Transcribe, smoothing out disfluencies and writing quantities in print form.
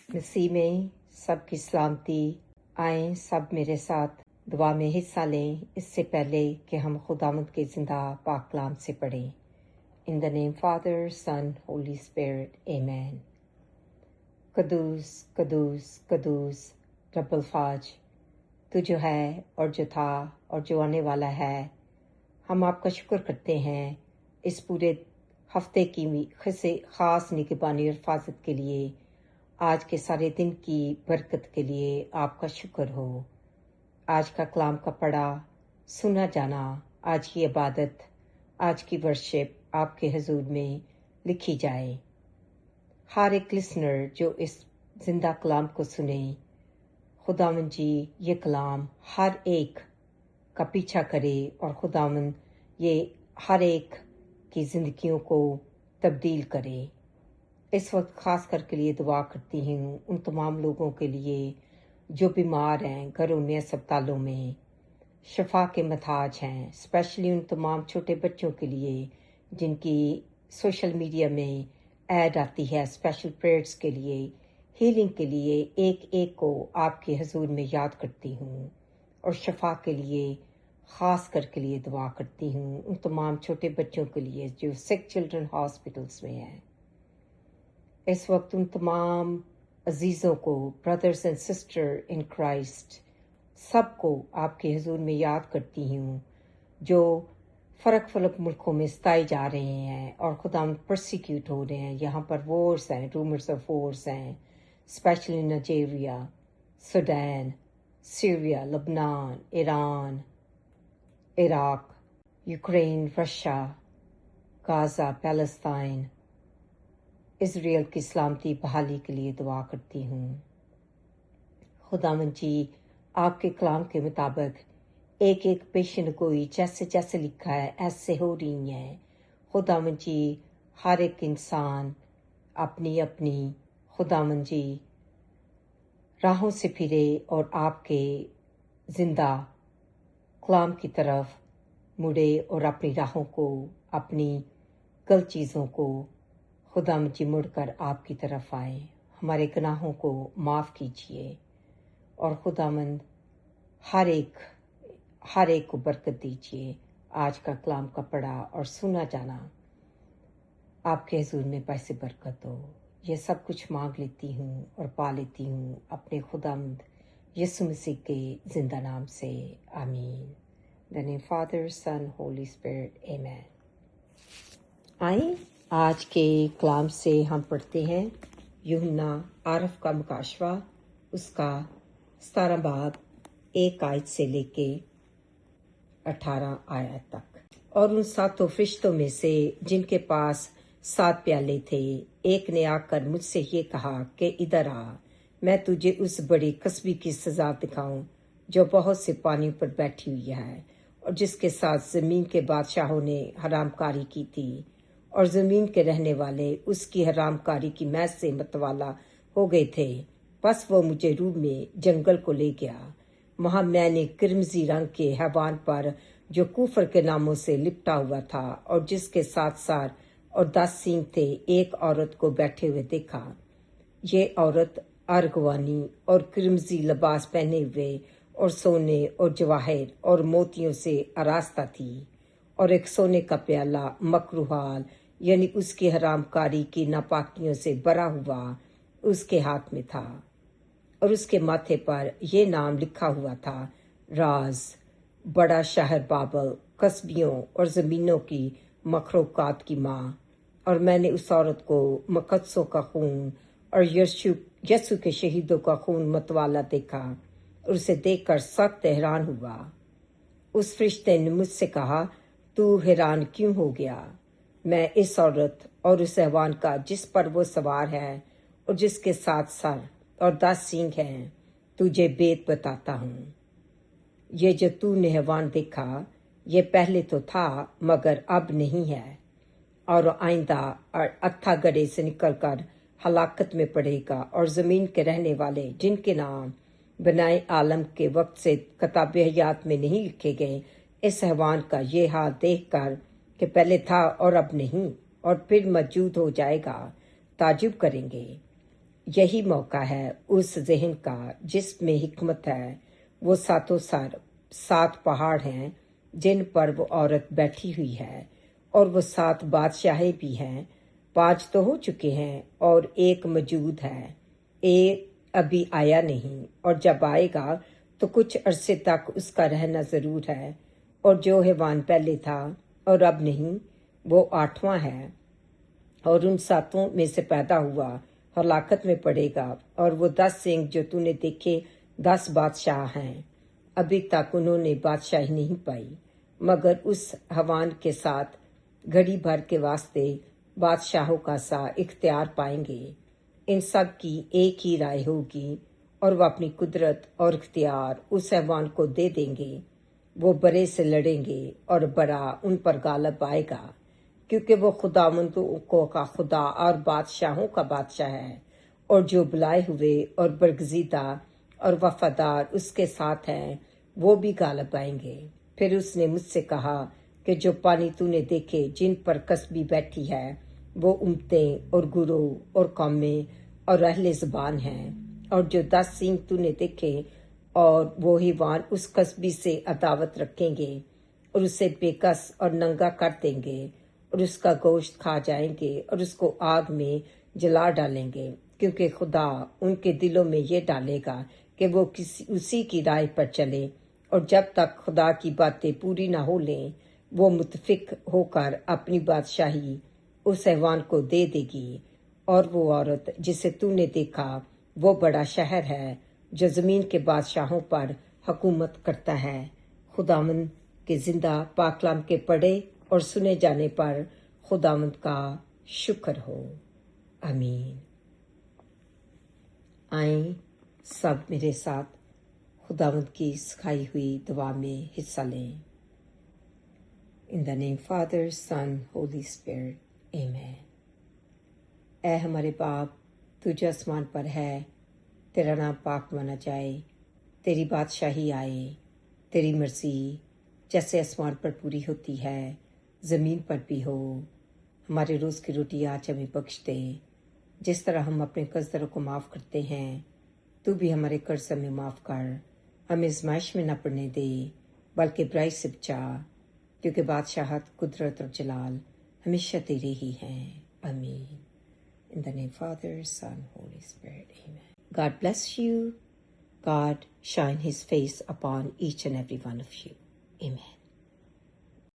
मसीह में सबकी सलामती। आएँ सब मेरे साथ दुआ में हिस्सा लें इससे पहले कि हम खुदावंद के जिंदा पाक कलाम से पढ़ें। In the name Father Son Holy Spirit आमीन। कदूस कदूस कदूस रब्बुल फाज, तू जो है और जो था और जो आने वाला है, हम आपका शुक्र करते हैं इस पूरे हफ्ते की ख़ास निगहबानी और हिफाजत के लिए। आज के सारे दिन की बरकत के लिए आपका शुक्र हो। आज का कलाम का पढ़ा, सुना जाना, आज की इबादत, आज की वर्शिप आपके हजूर में लिखी जाए। हर एक लिसनर जो इस जिंदा कलाम को सुने, खुदावंद जी ये कलाम हर एक का पीछा करे और खुदावंद ये हर एक की ज़िंदगियों को तब्दील करे। इस वक्त ख़ास करके लिए दुआ करती हूँ उन तमाम लोगों के लिए जो बीमार हैं, घरों में, अस्पतालों में, शफा के महताज हैं। स्पेशली उन तमाम छोटे बच्चों के लिए जिनकी सोशल मीडिया में ऐड आती है स्पेशल प्रेयर्स के लिए, हीलिंग के लिए। एक एक को आपके हजूर में याद करती हूँ और शफा के लिए ख़ास करके लिए दुआ करती हूँ उन तमाम छोटे बच्चों के लिए जो सिक चिल्ड्रन हॉस्पिटल्स में हैं। इस वक्त उन तमाम अजीज़ों को, brothers and sister in Christ, सबको आपके हुजूर में याद करती हूँ जो फ़र्क मुल्कों में सताए जा रहे हैं और खुदा परसिक्यूट हो रहे हैं। यहाँ पर वॉर्स हैं, रूमर्स ऑफ वॉर्स हैं, स्पेशली नाइजीरिया, सूडान, सीरिया, लबनान, Iran, Iraq, Ukraine, Russia, Gaza, Palestine, Israel की सलामती बहाली के लिए दुआ करती हूँ। खुदावंद जी आपके कलाम के मुताबिक एक एक पेशन गोई जैसे जैसे लिखा है ऐसे हो रही हैं। खुदावंद जी हर एक इंसान अपनी अपनी खुदावंद जी राहों से फिरे और आपके जिंदा कलाम की तरफ मुड़े और अपनी राहों को, अपनी गलत चीज़ों को खुदावंद जी मुड़कर आपकी तरफ आए। हमारे गुनाहों को माफ़ कीजिए और खुदावंद हर एक को बरकत दीजिए। आज का कलाम का पढ़ा और सुना जाना आपके हुजूर में पैसे बरकत हो। ये सब कुछ मांग लेती हूँ और पा लेती हूँ अपने खुदावंद यीशु मसीह के जिंदा नाम से, आमीन। The name Father Son Holy Spirit आमीन। आए आज के कलाम से हम पढ़ते हैं यूहन्ना आरफ का मुकाशवा, उसका 17 बाब 1 आयत से लेके 18 आयत तक। और उन 7 फरिश्तों में से जिनके पास 7 प्याले थे, एक ने आकर मुझसे ये कहा कि इधर आ, मैं तुझे उस बड़ी कसबी की सजा दिखाऊं जो बहुत से पानी पर बैठी हुई है और जिसके साथ जमीन के बादशाहों ने हरामकारी की थी और जमीन के रहने वाले उसकी हरामकारी की मैज से मतवाला हो गए थे। बस वो मुझे रूह में जंगल को ले गया। वहां मैंने किरमजी रंग के हैवान पर जो कुफर के नामों से लिपटा हुआ था और जिसके 7 सर और 10 सींग थे, एक औरत को बैठे हुए देखा। ये औरत अर्गवानी और किरमजी लिबास पहने हुए और सोने और जवाहर और मोतियों से आरास्ता थी और एक सोने का प्याला मकरूहाल यानी उसकी हरामकारी की नापाकियों से भरा हुआ उसके हाथ में था और उसके माथे पर यह नाम लिखा हुआ था, राज, बड़ा शहर बाबल, कस्बियों और जमीनों की मखलूकात की माँ। और मैंने उस औरत को मुकद्दसों का खून और यीशु के शहीदों का खून मतवाला देखा और उसे देखकर सख्त हैरान हुआ। उस फरिश्ते ने मुझसे कहा, तू हैरान क्यों हो गया? मैं इस औरत और उस हैवान का जिस पर वो सवार है और जिसके 7 सर और 10 सींग हैं तुझे भेद बताता हूँ। ये जो तूने हैवान देखा ये पहले तो था मगर अब नहीं है और आइंदा अत्था गड़े से निकलकर हलाकत में पड़ेगा। और जमीन के रहने वाले जिनके नाम बनाए आलम के वक्त से किताब हयात में नहीं लिखे गए, इस हैवान का ये हाल देखकर कि पहले था और अब नहीं और फिर मौजूद हो जाएगा, ताजुब करेंगे। यही मौका है उस ज़हन का जिसमें हिकमत है। वो सातों सर 7 पहाड़ हैं जिन पर वो औरत बैठी हुई है, और वो 7 बादशाहें भी हैं। 5 तो हो चुके हैं और एक मौजूद है। एक अभी आया नहीं, और जब आएगा तो कुछ अरसे तक उसका रहना ज़रूर है। और जो हैवान पहले था और अब नहीं, वो 8वां है, और उन 7 में से पैदा हुआ हलाकत में पड़ेगा। और वो 10 सिंह जो तूने देखे 10 बादशाह हैं। अभी तक उन्होंने बादशाही नहीं पाई, मगर उस हवान के साथ घड़ी भर के वास्ते बादशाहों का सा इख्तियार पाएंगे। इन सब की एक ही राय होगी, और वह अपनी कुदरत और इख्तियार उस हैवान को दे देंगे। वो बड़े से लड़ेंगे और बड़ा उन पर गालब आएगा, क्योंकि वो खुदावंदों का खुदा और बादशाहों का बादशाह है। और जो बुलाए हुए और बरगजीदा और वफादार उसके साथ हैं, वो भी गालब आएंगे। फिर उसने मुझसे कहा कि जो पानी तूने देखे जिन पर कसबी बैठी है, वो उम्मतें और गुरोह और कौमें और अहले ज़बान हैं। और जो 10 सींग तूने देखे, और वो हिवान उस कसबी से अदावत रखेंगे और उसे बेकस और नंगा कर देंगे, और उसका गोश्त खा जाएंगे और उसको आग में जला डालेंगे, क्योंकि खुदा उनके दिलों में ये डालेगा कि वो उसी की राय पर चले। और जब तक खुदा की बातें पूरी ना हो लें, वो मुतफिक होकर अपनी बादशाही उस हैवान को दे देगी। और वो औरत जिसे तूने देखा, वो बड़ा शहर है जो ज़मीन के बादशाहों पर हुकूमत करता है। खुदावंद के जिंदा पाकलाम के पढ़े और सुने जाने पर खुदावंद का शुक्र हो। आमीन। आए सब मेरे साथ खुदावंद की सिखाई हुई दुआ में हिस्सा लें। In the name Father Son Holy Spirit, आमीन। ऐ हमारे बाप, तू जो आसमान पर है, तेरा नाम पाक माना जाए, तेरी बादशाही आए, तेरी मर्जी जैसे आसमान पर पूरी होती है ज़मीन पर भी हो। हमारे रोज़ की रोटी आज हमें बख्श दे, जिस तरह हम अपने कर्जदारों को माफ़ करते हैं। तू भी हमारे कर्ज हमें माफ़ कर, हमें आज़माइश में न पड़ने दे, बल्कि बुराई से बचा, क्योंकि बादशाहत, कुदरत और जलाल हमेशा तेरे ही हैं। आमीन। In the name Father, Son, Holy Spirit. Amen. God bless you. God shine his face upon each and every one of you. Amen.